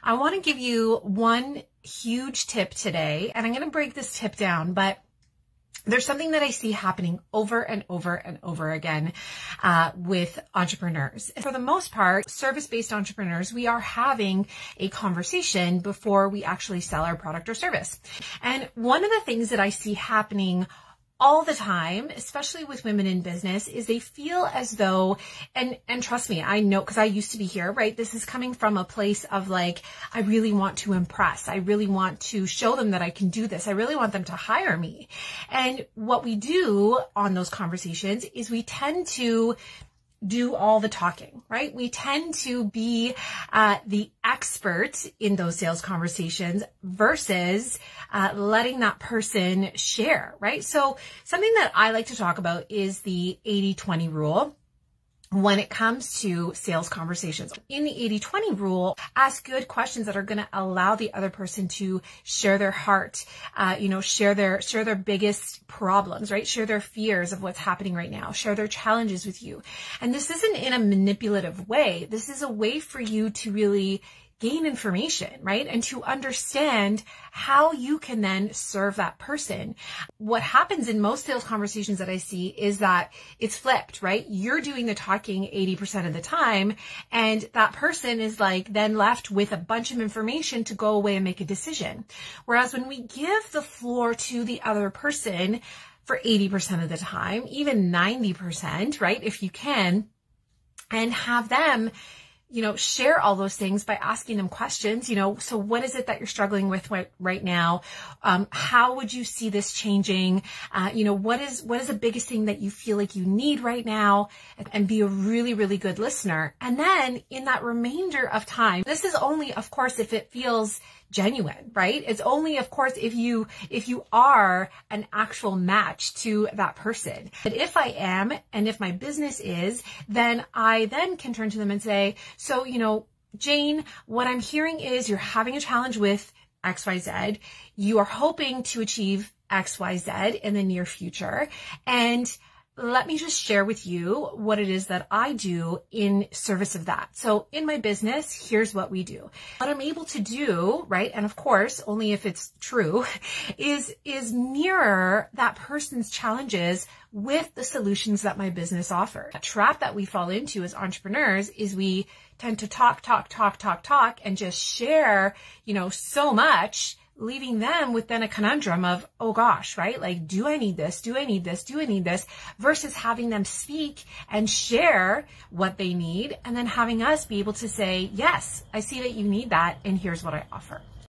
I want to give you one huge tip today, and I'm going to break this tip down, but there's something that I see happening over and over and over again with entrepreneurs. For the most part, service-based entrepreneurs, we are having a conversation before we actually sell our product or service. And one of the things that I see happening all the time, especially with women in business, is they feel as though, and trust me, I know, because I used to be here, right? This is coming from a place of like, I really want to impress. I really want to show them that I can do this. I really want them to hire me. And what we do on those conversations is we tend to do all the talking, right? We tend to be the expert in those sales conversations versus letting that person share, right? So something that I like to talk about is the 80-20 rule when it comes to sales conversations. In the 80-20 rule, ask good questions that are going to allow the other person to share their heart, share their biggest problems, right? Share their fears of what's happening right now, share their challenges with you. And this isn't in a manipulative way. This is a way for you to really gain information, right? And to understand how you can then serve that person. What happens in most sales conversations that I see is that it's flipped, right? You're doing the talking 80% of the time, and that person is like then left with a bunch of information to go away and make a decision. Whereas when we give the floor to the other person for 80% of the time, even 90%, right? If you can, and have them share all those things by asking them questions, so what is it that you're struggling with right now? How would you see this changing? What is the biggest thing that you feel like you need right now? And be a really, really good listener. And then in that remainder of time, this is only, of course, if it feels genuine, right? It's only, of course, if you are an actual match to that person. But if I am, and if my business is, then I then can turn to them and say, so, Jane, what I'm hearing is you're having a challenge with XYZ. You are hoping to achieve XYZ in the near future. And let me just share with you what it is that I do in service of that. So in my business, here's what we do. What I'm able to do, right, and of course, only if it's true, is mirror that person's challenges with the solutions that my business offers. A trap that we fall into as entrepreneurs is we tend to talk, and just share, so much, leaving them with then a conundrum of, oh gosh, right? Like, do I need this? Do I need this? Do I need this? Versus having them speak and share what they need, and then having us be able to say, yes, I see that you need that, and here's what I offer.